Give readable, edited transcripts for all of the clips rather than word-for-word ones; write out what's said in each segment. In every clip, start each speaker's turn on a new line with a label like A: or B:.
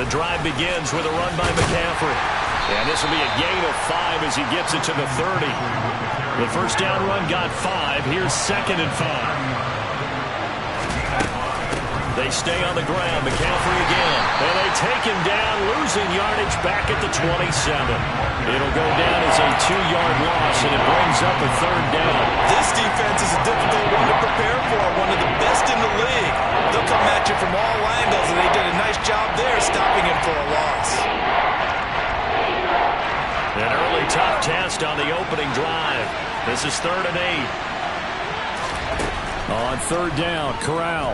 A: The drive begins with a run by McCaffrey. And this will be a gain of 5 as he gets it to the 30. The first down run got 5. Here's 2nd and 5. They stay on the ground. McCaffrey again. And they take him down, losing yardage back at the 27. It'll go down as a 2-yard loss, and it brings up a 3rd down.
B: This defense is a difficult one to prepare for, one of the best in the league. They'll come at you from all angles, and they did a nice job there stopping him for a loss.
A: An early tough test on the opening drive. This is 3rd and 8. On 3rd down, Corral.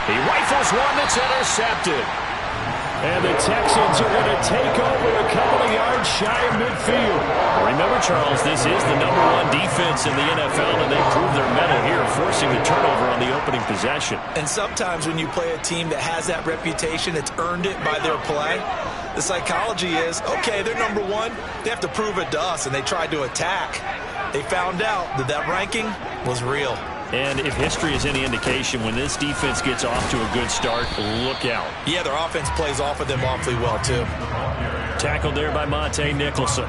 A: He rifles one that's intercepted. And the Texans are going to take over a couple of yards shy of midfield. Remember, Charles, this is the #1 defense in the NFL, and they prove their mettle here, forcing the turnover on the opening possession.
B: And sometimes when you play a team that has that reputation, it's earned it by their play. The psychology is, okay, they're #1. They have to prove it to us, and they tried to attack. They found out that that ranking was real.
A: And if history is any indication, when this defense gets off to a good start, look out.
B: Yeah, their offense plays off of them awfully well, too.
A: Tackled there by Monte Nicholson.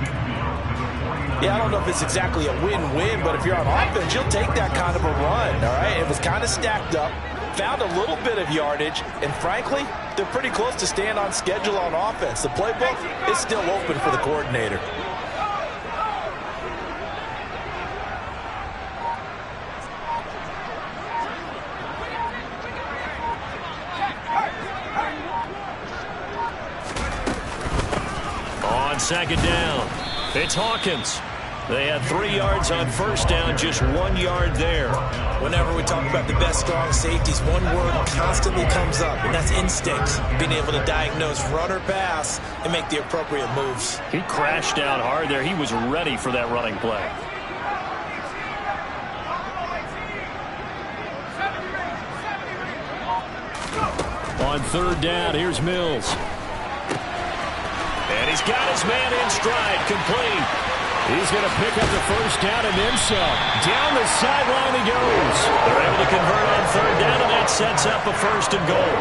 B: Yeah, I don't know if it's exactly a win-win, but if you're on offense, you'll take that kind of a run, all right? It was kind of stacked up, found a little bit of yardage, and frankly, they're pretty close to staying on schedule on offense. The playbook is still open for the coordinator.
A: On 2nd down, it's Hawkins. They had 3 yards on 1st down, just 1 yard there.
B: Whenever we talk about the best strong safeties, one word constantly comes up, and that's instincts. Being able to diagnose run or pass and make the appropriate moves.
A: He crashed out hard there. He was ready for that running play. On 3rd down, here's Mills. And he's got his man in stride, complete. He's going to pick up the 1st down and then some. Down the sideline he goes. They're able to convert on 3rd down, and that sets up a 1st and goal.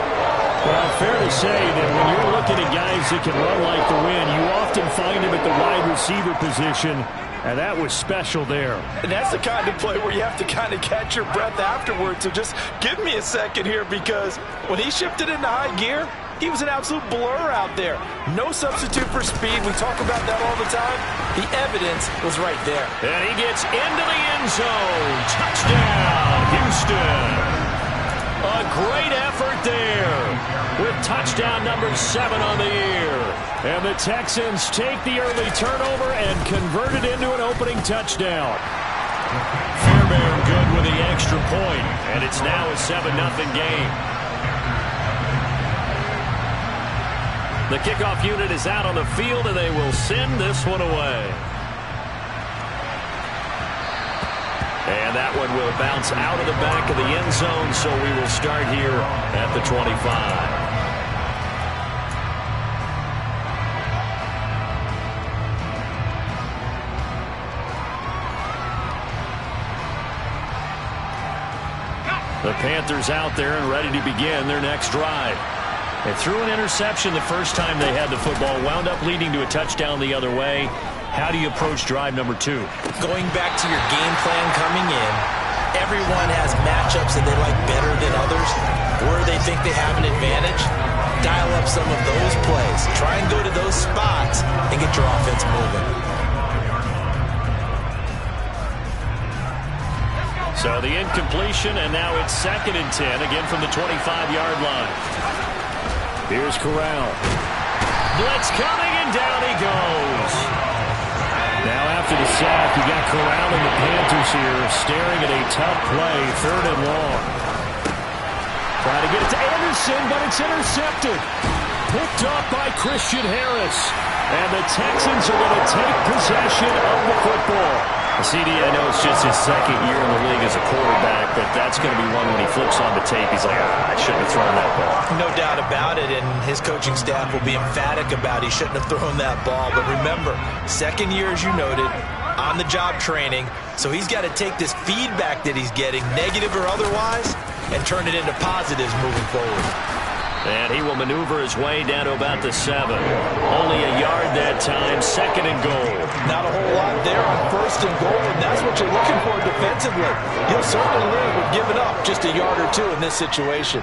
A: Well, fair to say that when you're looking at guys that can run like the wind, you often find him at the wide receiver position, and that was special there.
B: And that's the kind of play where you have to kind of catch your breath afterwards. So just give me a second here, because when he shifted into high gear, he was an absolute blur out there. No substitute for speed. We talk about that all the time. The evidence was right there.
A: And he gets into the end zone. Touchdown, Houston. A great effort there with touchdown number 7 on the year. And the Texans take the early turnover and convert it into an opening touchdown. Fairbairn good with the extra point, and it's now a 7-0 game. The kickoff unit is out on the field, and they will send this one away. And that one will bounce out of the back of the end zone, so we will start here at the 25. The Panthers out there and ready to begin their next drive. They threw an interception the first time they had the football, wound up leading to a touchdown the other way. How do you approach drive number 2?
B: Going back to your game plan coming in, everyone has matchups that they like better than others, where they think they have an advantage. Dial up some of those plays. Try and go to those spots and get your offense moving.
A: So the incompletion, and now it's 2nd and 10, again from the 25-yard line. Here's Corral. Blitz coming, and down he goes. Now after the sack, you got Corral and the Panthers here staring at a tough play, 3rd and long. Trying to get it to Anderson, but it's intercepted. Picked up by Christian Harris. And the Texans are going to take possession of the football. CD, I know it's just his 2nd year in the league as a quarterback, but that's going to be one when he flips on the tape, he's like, I shouldn't have thrown that ball.
B: No doubt about it, and his coaching staff will be emphatic about he shouldn't have thrown that ball. But remember, 2nd year, as you noted, on-the-job training, so he's got to take this feedback that he's getting, negative or otherwise, and turn it into positives moving forward.
A: And he will maneuver his way down to about the 7. Only a yard that time, 2nd and goal.
B: Not a whole lot there on 1st and goal, and that's what you're looking for defensively. You'll certainly live with giving up just a yard or 2 in this situation.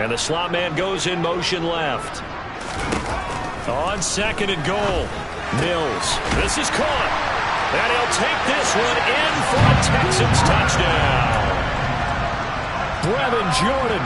A: And the slot man goes in motion left. On 2nd and goal, Mills. This is caught. And he'll take this one in for a Texans touchdown. Brevin Jordan,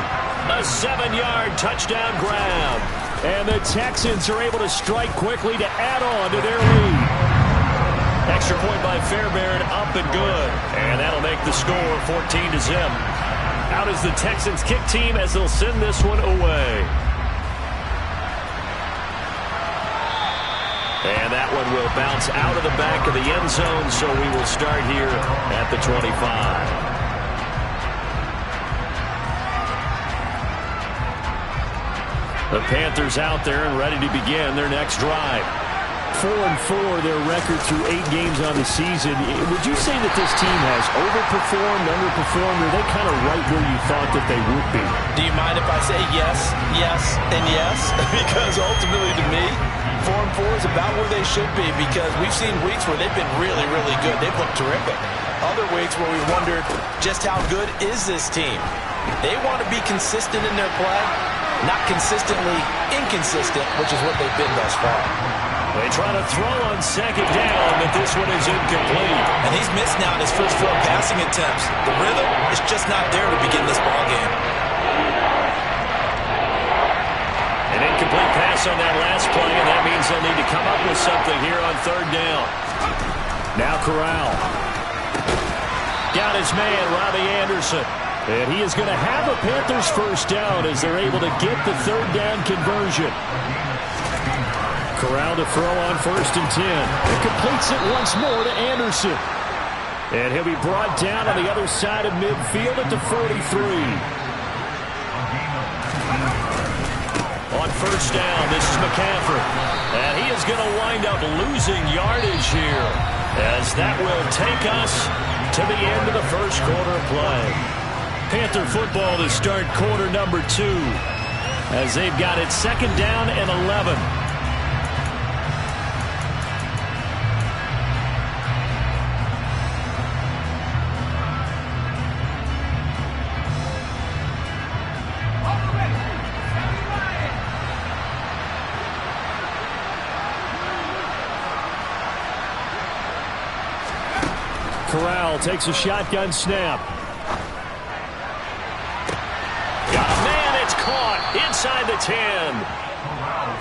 A: a 7-yard touchdown grab. And the Texans are able to strike quickly to add on to their lead. Extra point by Fairbairn, up and good. And that'll make the score 14-0. Out is the Texans kick team as they'll send this one away. And that one will bounce out of the back of the end zone, so we will start here at the 25. The Panthers out there and ready to begin their next drive.
C: 4-4, their record through 8 games on the season. Would you say that this team has overperformed, underperformed, or are they kind of right where you thought that they would be?
B: Do you mind if I say yes, yes, and yes? Because ultimately to me, 4-4 is about where they should be, because we've seen weeks where they've been really, really good. They've looked terrific. Other weeks where we wondered just how good is this team. They want to be consistent in their play, not consistently inconsistent, which is what they've been thus far.
A: They try to throw on 2nd down, but this one is incomplete.
B: And he's missed now in his first 4 passing attempts. The rhythm is just not there to begin this ball game.
A: An incomplete pass on that last play, and that means they'll need to come up with something here on 3rd down.
C: Now Corral.
A: Got his man, Robbie Anderson.
C: And he is going to have a Panthers first down as they're able to get the 3rd down conversion. Corral to throw on 1st and 10. It completes it once more to Anderson. And he'll be brought down on the other side of midfield at the 43.
A: On 1st down, this is McCaffrey. And he is going to wind up losing yardage here, as that will take us to the end of the first quarter of play. Panther football to start quarter number 2, as they've got it 2nd down and 11.
C: Corral takes a shotgun snap.
A: Got a man, it's caught inside the 10.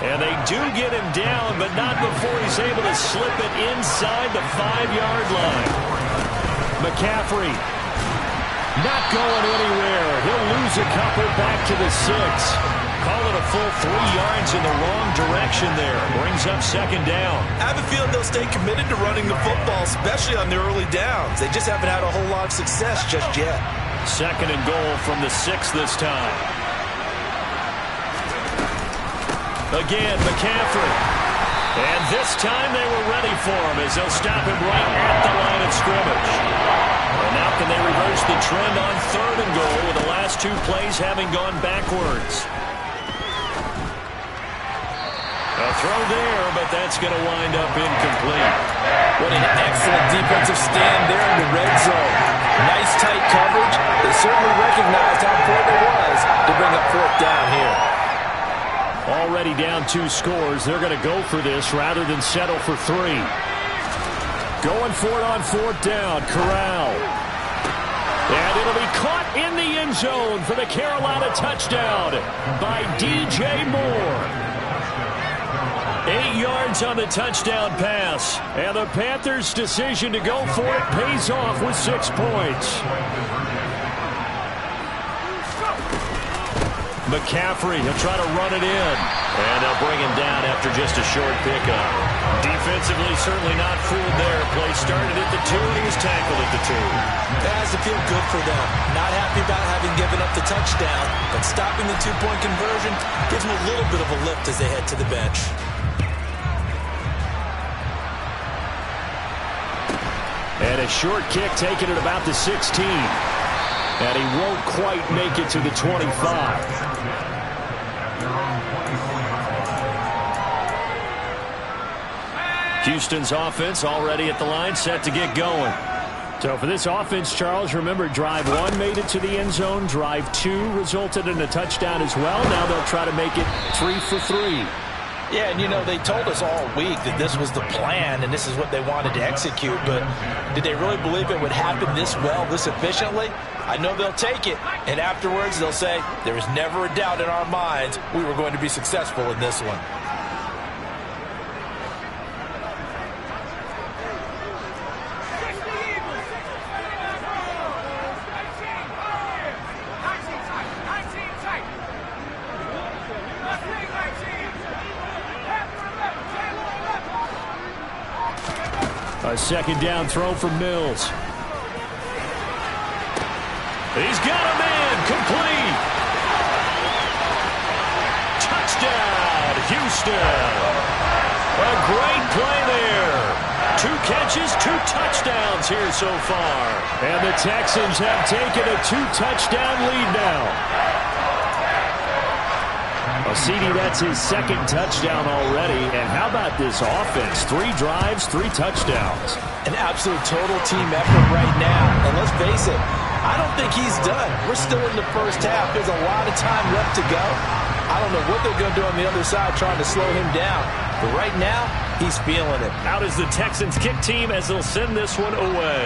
A: And they do get him down, but not before he's able to slip it inside the 5-yard line. McCaffrey not going anywhere. He'll lose a couple back to the 6. Call it a full 3 yards in the wrong direction there. Brings up 2nd down.
B: I have a feeling they'll stay committed to running the football, especially on their early downs. They just haven't had a whole lot of success just yet.
A: 2nd and goal from the 6 this time. Again, McCaffrey. And this time they were ready for him, as they'll stop him right at the line of scrimmage. And now can they reverse the trend on 3rd and goal, with the last 2 plays having gone backwards? A throw there, but that's going to wind up incomplete.
B: What an excellent defensive stand there in the red zone. Nice tight coverage. They certainly recognized how important it was to bring up 4th down here.
C: Already down 2 scores. They're going to go for this rather than settle for 3. Going for it on 4th down. Corral. And it'll be caught in the end zone for the Carolina touchdown by DJ Moore. 8 yards on the touchdown pass. And the Panthers' decision to go for it pays off with 6 points. McCaffrey, he'll try to run it in. And they'll bring him down after just a short pickup.
A: Defensively, certainly not fooled there. Play started at the 2, and he was tackled at the 2.
B: That has to feel good for them. Not happy about having given up the touchdown, but stopping the 2-point conversion gives them a little bit of a lift as they head to the bench.
C: And a short kick taken at about the 16. And he won't quite make it to the 25. Houston's offense already at the line, set to get going. So for this offense, Charles, remember, drive 1 made it to the end zone. Drive 2 resulted in a touchdown as well. Now they'll try to make it 3 for 3.
B: Yeah, and you know, they told us all week that this was the plan and this is what they wanted to execute, but did they really believe it would happen this well, this efficiently? I know they'll take it, and afterwards they'll say, there was never a doubt in our minds we were going to be successful in this one.
C: A second down throw from Mills. He's got a man, complete. Touchdown, Houston. A great play there. 2 catches, 2 touchdowns here so far. And the Texans have taken a 2-touchdown lead now. CD, that's his 2nd touchdown already. And how about this offense? 3 drives, 3 touchdowns.
B: An absolute total team effort right now. And let's face it, I don't think he's done. We're still in the first half. There's a lot of time left to go. I don't know what they're going to do on the other side trying to slow him down. But right now, he's feeling it.
A: Out is the Texans kick team as they'll send this one away.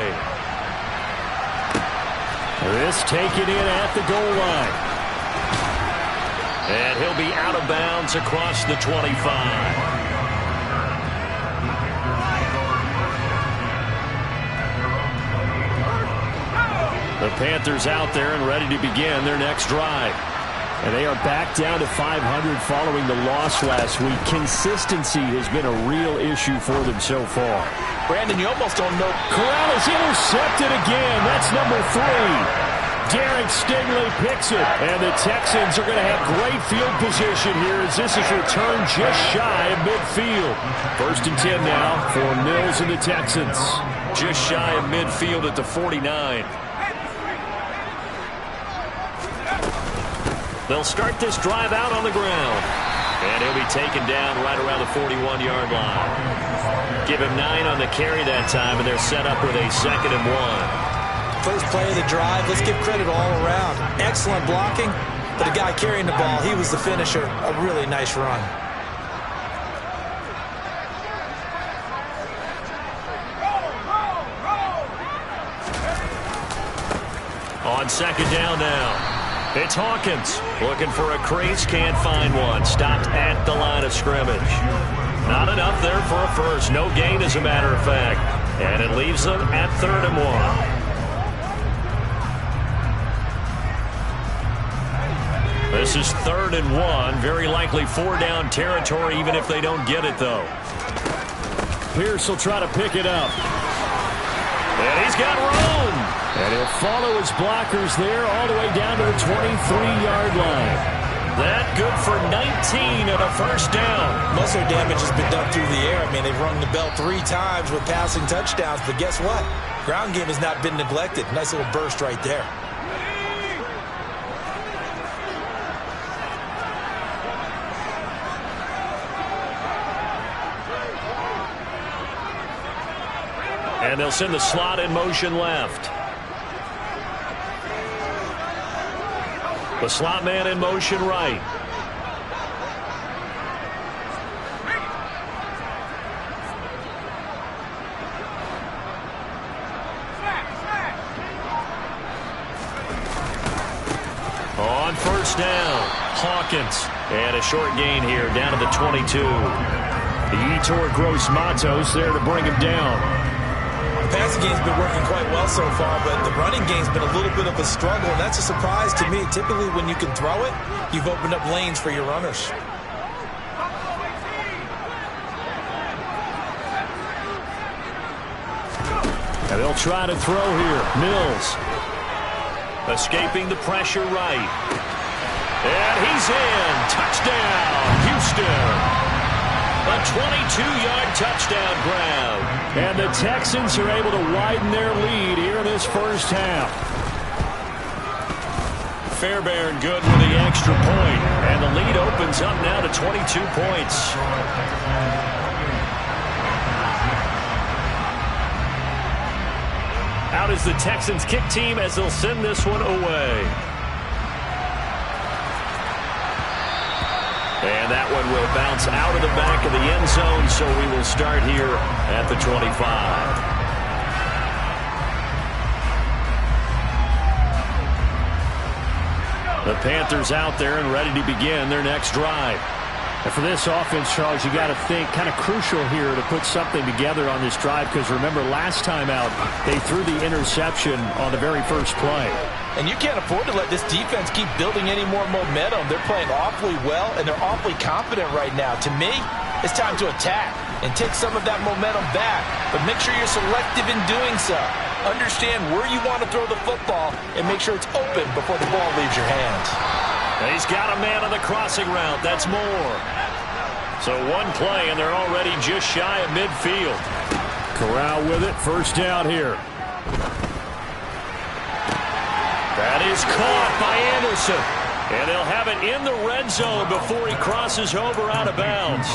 C: This taken in at the goal line.
A: And he'll be out of bounds across the 25. The Panthers out there and ready to begin their next drive.
C: And they are back down to 500 following the loss last week. Consistency has been a real issue for them so far.
B: Brandon, you almost don't know.
C: Corral is intercepted again. That's number 3. Derek Stingley picks it, and the Texans are going to have great field position here as this is returned just shy of midfield. 1st and 10 now for Mills and the Texans.
A: Just shy of midfield at the 49. They'll start this drive out on the ground, and he'll be taken down right around the 41-yard line. Give him 9 on the carry that time, and they're set up with a 2nd and 1.
B: First play of the drive, let's give credit all around. Excellent blocking, but the guy carrying the ball, he was the finisher. A really nice run.
A: On 2nd down now, it's Hawkins looking for a crease, can't find one. Stopped at the line of scrimmage. Not enough there for a first. No gain, as a matter of fact. And it leaves them at 3rd and 1. This is 3rd and 1. Very likely 4-down territory, even if they don't get it, though.
C: Pierce will try to pick it up.
A: And he's got room.
C: And he'll follow his blockers there all the way down to the 23-yard line.
A: That good for 19 and a 1st down.
B: Muscle damage has been done through the air. I mean, they've rung the bell 3 times with passing touchdowns. But guess what? Ground game has not been neglected. Nice little burst right there.
A: And they'll send the slot in motion left. The slot man in motion right. On 1st down, Hawkins. And a short gain here down to the 22.
C: Yetur Gross-Matos there to bring him down.
B: The passing game's been working quite well so far, but the running game's been a little bit of a struggle, and that's a surprise to me. Typically, when you can throw it, you've opened up lanes for your runners.
C: And they'll try to throw here. Mills.
A: Escaping the pressure right. And he's in. Touchdown, Houston. A A 22-yard touchdown grab.
C: And the Texans are able to widen their lead here in this first half.
A: Fairbairn good with the extra point. And the lead opens up now to 22 points. Out is the Texans kick team as they'll send this one away. And that one will bounce out of the back of the end zone, so we will start here at the 25. The Panthers out there and ready to begin their next drive.
C: And for this offense, Charles, you got to think kind of crucial here to put something together on this drive, because remember last time out they threw the interception on the very first play.
B: And you can't afford to let this defense keep building any more momentum. They're playing awfully well, and they're awfully confident right now. To me, it's time to attack and take some of that momentum back, but make sure you're selective in doing so. Understand where you want to throw the football and make sure it's open before the ball leaves your hands.
A: And he's got a man on the crossing route. That's more. So one play, and they're already just shy of midfield.
C: Corral with it. First down here.
A: That is caught by Anderson. And they'll have it in the red zone before he crosses over out of bounds.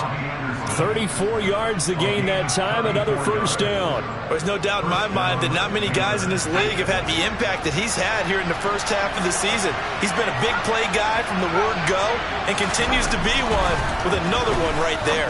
A: 34 yards to gain that time, another first down.
B: There's no doubt in my mind that not many guys in this league have had the impact that he's had here in the first half of the season. He's been a big play guy from the word go and continues to be one with another one right there.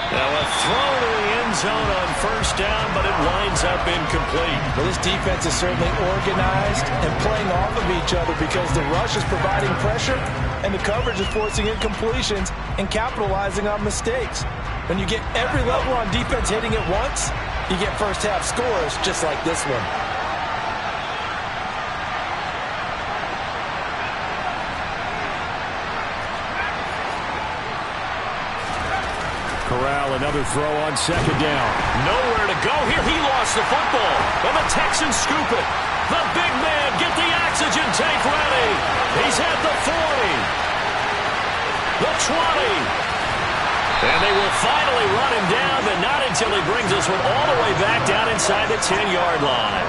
A: Now a throw to the end zone on first down, but it winds up incomplete.
B: Well, this defense is certainly organized and playing off of each other because the rush is providing pressure and the coverage is forcing incompletions and capitalizing on mistakes. When you get every level on defense hitting at once, you get first half scores just like this one.
C: Corral, another throw on second down.
A: Nowhere to go here. He lost the football. And the Texans scoop it. The big man, get the oxygen tank ready. He's at the 40. The 20. And they will finally run him down, but not until he brings this one all the way back down inside the 10-yard line.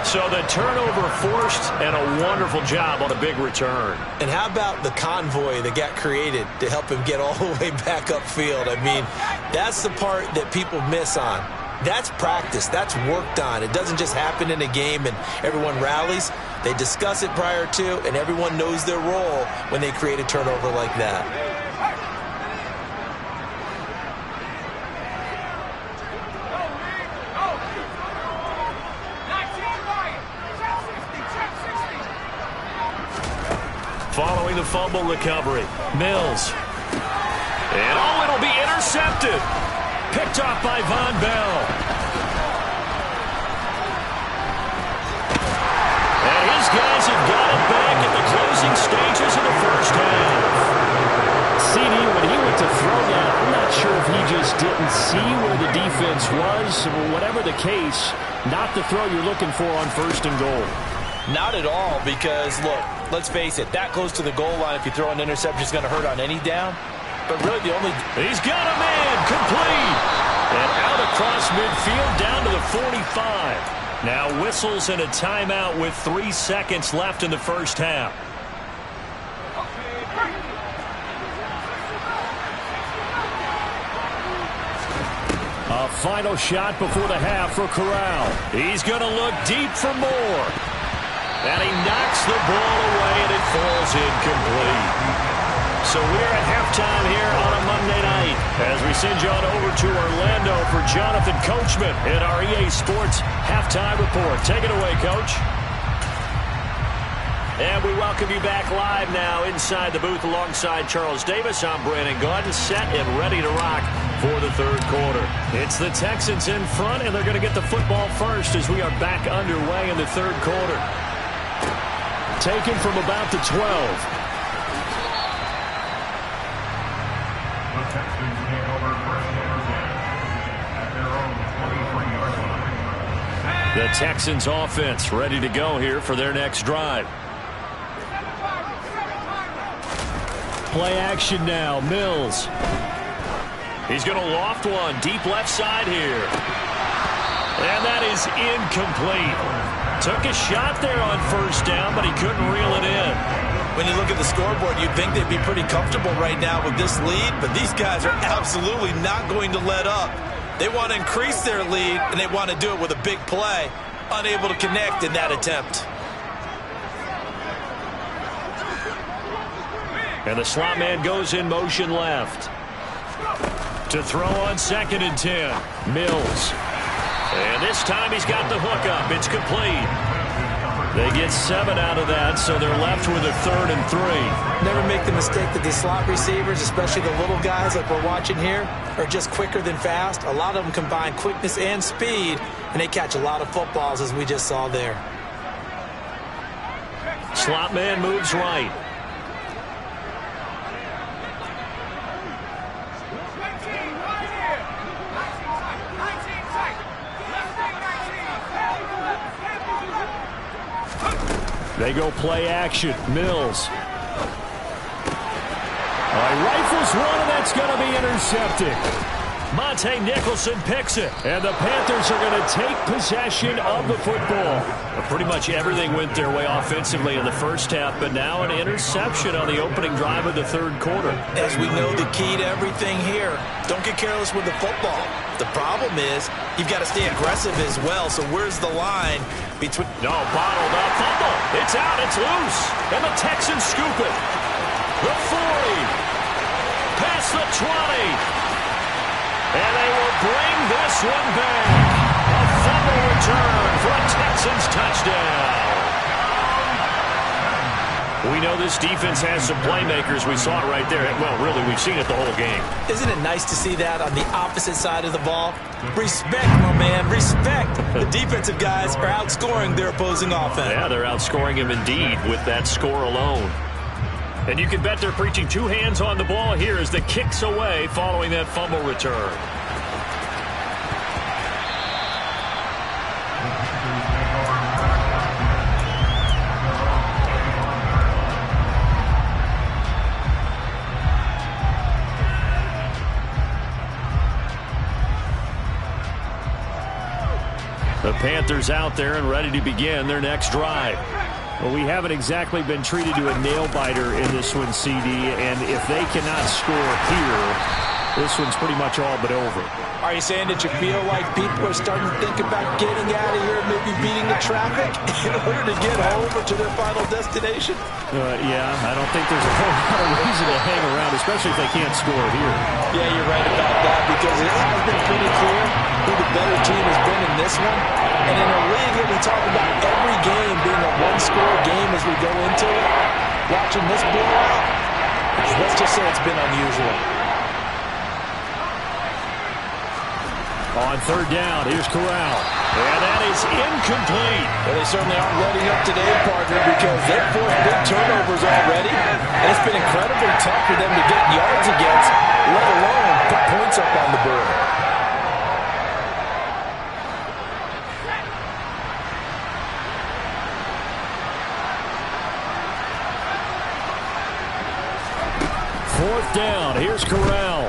A: So the turnover forced, and a wonderful job on a big return.
B: And how about the convoy that got created to help him get all the way back upfield? I mean, that's the part that people miss on. That's practice. That's worked on. It doesn't just happen in a game and everyone rallies. They discuss it prior to, and everyone knows their role when they create a turnover like that.
A: Following the fumble recovery, Mills. And it'll be intercepted. Picked off by Von Bell. And his guys have got it back at the closing stages of the first half.
C: CD, when he went to throw that, I'm not sure if he just didn't see where the defense was. Whatever the case, not the throw you're looking for on first and goal.
B: Not at all, because, look, let's face it, that close to the goal line, if you throw an interception, is going to hurt on any down. But really the only...
A: He's got a man, complete. And out across midfield, down to the 45. Now whistles and a timeout with 3 seconds left in the first half.
C: A final shot before the half for Corral.
A: He's going to look deep for more. And he knocks the ball away, and it falls incomplete. So we're at halftime here on a Monday night as we send you on over to Orlando for Jonathan Coachman in our EA Sports Halftime Report. Take it away, Coach. And we welcome you back live now inside the booth alongside Charles Davis. I'm Brandon Gaudin, set and ready to rock for the third quarter. It's the Texans in front, and they're going to get the football first as we are back underway in the third quarter.
C: Taken from about the 12.
A: The Texans offense ready to go here for their next drive.
C: Play action now. Mills.
A: He's going to loft one deep left side here. And that is incomplete. Took a shot there on first down, but he couldn't reel it in.
B: When you look at the scoreboard, you'd think they'd be pretty comfortable right now with this lead, but these guys are absolutely not going to let up. They want to increase their lead, and they want to do it with a big play. Unable to connect in that attempt.
A: And the slot man goes in motion left. To throw on 2nd and 10. Mills. And this time he's got the hook up. It's complete. They get 7 out of that, so they're left with a 3rd and 3.
B: Never make the mistake that these slot receivers, especially the little guys like we're watching here, are just quicker than fast. A lot of them combine quickness and speed, and they catch a lot of footballs, as we just saw there.
A: Slot man moves right. They go play action. Mills. Rifles one, and that's going to be intercepted. Monte Nicholson picks it. And the Panthers are going to take possession of the football. Pretty much everything went their way offensively in the first half, but now an interception on the opening drive of the 3rd quarter.
B: As we know, the key to everything here, don't get careless with the football. The problem is you've got to stay aggressive as well, so where's the line between...
A: No, bottled up. Fumble. It's out. It's loose. And the Texans scoop it. The 40. Past the 20. And they will bring this one back. A fumble return for a Texans touchdown. We know this defense has some playmakers. We saw it right there. Well, really, we've seen it the whole game.
B: Isn't it nice to see that on the opposite side of the ball? Respect, my man, respect. The defensive guys are outscoring their opposing offense.
A: Yeah, they're outscoring him indeed with that score alone. And you can bet they're preaching 2 hands on the ball here as the kick's away following that fumble return. The Panthers out there and ready to begin their next drive. Well, we haven't exactly been treated to a nail-biter in this one, CD, and if they cannot score here, this one's pretty much all but over.
B: Are you saying that you feel like people are starting to think about getting out of here, maybe beating the traffic in order to get home or to their final destination?
A: Yeah, I don't think there's a whole lot of reason to hang around, especially if they can't score here.
B: Yeah, you're right about that, because it has been pretty clear who the better team has been in this one. And in a league that we talk about every game being a one-score game as we go into it, watching this blowout, let's just say it's been unusual.
A: On 3rd down, here's Corral. And that is incomplete.
B: Well, they certainly aren't letting up today, partner, because they've forced big turnovers already. And it's been incredibly tough for them to get yards against, let alone put points up on the board.
A: Fourth down, here's Corral.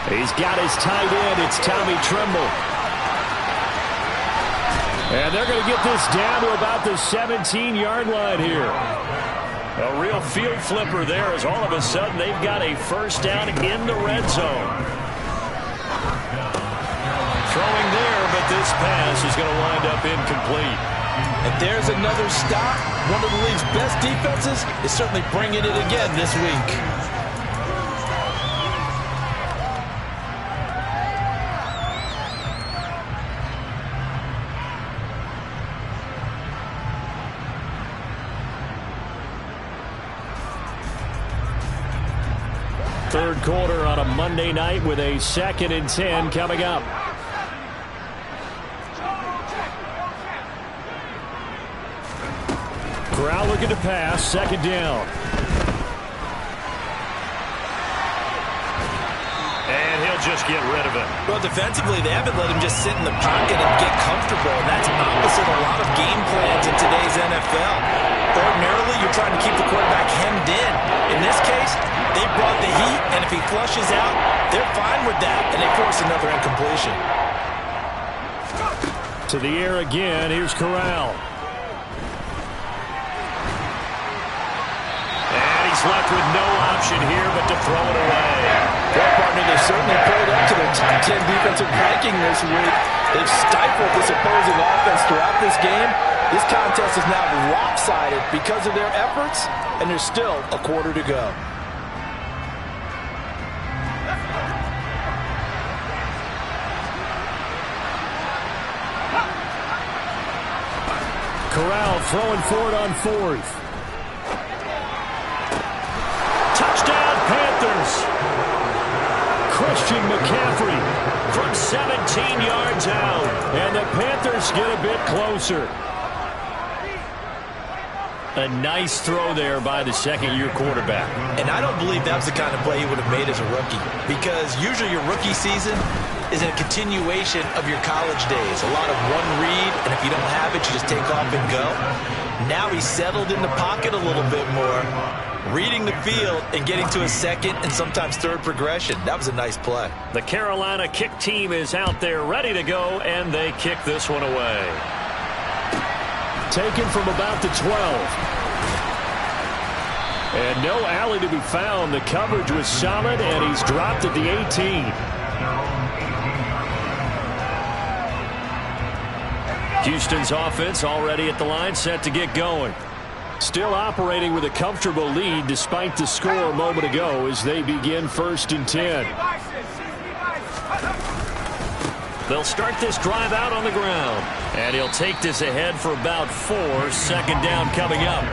A: He's got his tight end. It's Tommy Tremble. And they're going to get this down to about the 17-yard line here. A real field flipper there as all of a sudden they've got a first down in the red zone. Throwing there, but this pass is going to wind up incomplete.
B: And there's another stop. One of the league's best defenses is certainly bringing it again this week.
A: Third quarter on a Monday night with a 2nd and 10 coming up. Corral looking to pass, 2nd down. And he'll just get rid of it.
B: Well, defensively, they haven't let him just sit in the pocket and get comfortable, and that's opposite a lot of game plans in today's NFL. Ordinarily, you're trying to keep the quarterback hemmed in. In this case, guys. They brought the heat, and if he flushes out, they're fine with that, and they force another incompletion.
C: To the air again. Here's Corral. And he's left with no option here but to throw it away.
B: Well, partner, they certainly pulled up to their top 10 defensive ranking this week. They've stifled this opposing offense throughout this game. This contest is now lopsided because of their efforts, and there's still a quarter to go.
C: Corral throwing for it on fourth. Touchdown, Panthers. Christian McCaffrey from 17 yards out. And the Panthers get a bit closer. A nice throw there by the second-year quarterback.
B: And I don't believe that was the kind of play he would have made as a rookie, because usually your rookie season is a continuation of your college days. A lot of one read, and if you don't have it, you just take off and go. Now he's settled in the pocket a little bit more, reading the field and getting to a second and sometimes third progression. That was a nice play.
C: The Carolina kick team is out there ready to go, and they kick this one away. Taken from about the 12. And no alley to be found. The coverage was solid, and he's dropped at the 18. Houston's offense already at the line, set to get going. Still operating with a comfortable lead despite the score a moment ago as they begin 1st and 10. They'll start this drive out on the ground. And he'll take this ahead for about 4. 2nd down coming up.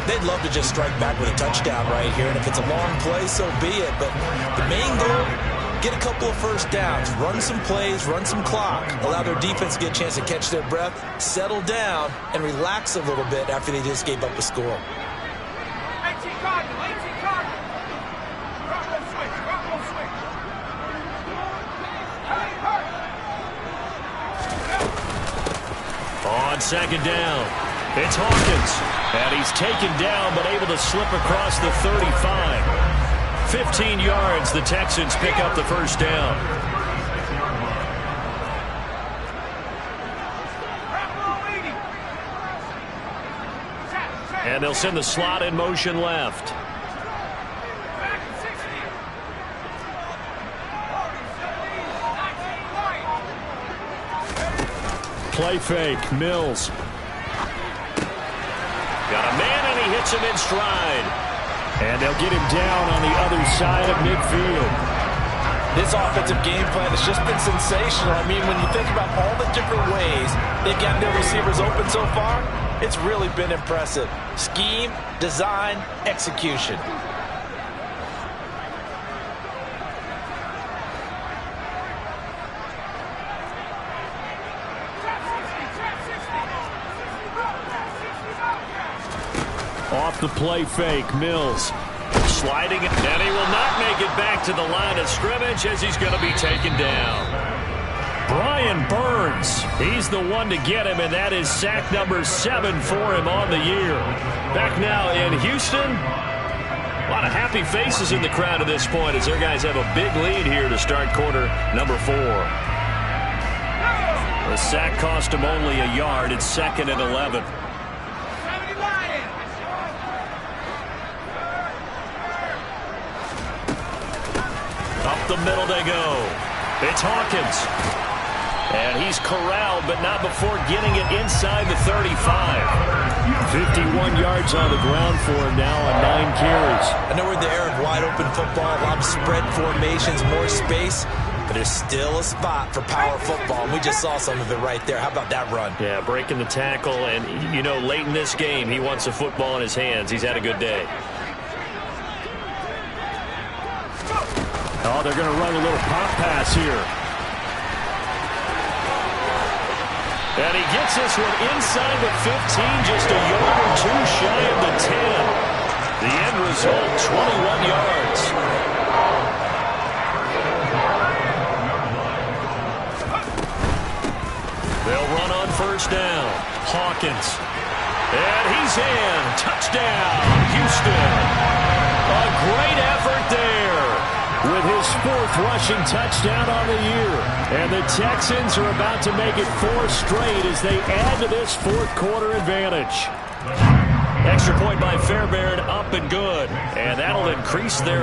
B: They'd love to just strike back with a touchdown right here, and if it's a long play, so be it. But the main goal, get a couple of first downs, run some plays, run some clock, allow their defense to get a chance to catch their breath, settle down, and relax a little bit after they just gave up a score.
C: On 2nd down, it's Hawkins. And he's taken down but able to slip across the 35. 15 yards, the Texans pick up the 1st down. And they'll send the slot in motion left. Play fake, Mills. Got a man, and he hits him in stride. And they'll get him down on the other side of midfield.
B: This offensive game plan has just been sensational. I mean, when you think about all the different ways they've gotten their receivers open so far, it's really been impressive. Scheme, design, execution.
C: Off the play fake, Mills. Sliding it, and he will not make it back to the line of scrimmage as he's going to be taken down. Brian Burns, he's the one to get him, and that is sack number 7 for him on the year. Back now in Houston. A lot of happy faces in the crowd at this point as their guys have a big lead here to start quarter number 4. The sack cost him only a yard. It's 2nd and 11. Up the middle they go. It's Hawkins. And he's corralled, but not before getting it inside the 35. 51 yards on the ground for him now on 9 carries.
B: I know we're in the era of wide-open football, a lot of spread formations, more space, but there's still a spot for power football, and we just saw some of it right there. How about that run?
C: Yeah, breaking the tackle, and, you know, late in this game, he wants the football in his hands. He's had a good day. Oh, they're going to run a little pop pass here. And he gets this one inside the 15, just a yard or 2 shy of the 10. The end result, 21 yards. They'll run on 1st down. Hawkins. And he's in. Touchdown, Houston. A great with his 4th rushing touchdown on the year. And the Texans are about to make it 4 straight as they add to this 4th quarter advantage.
A: Extra point by Fairbairn, up and good. And that'll increase their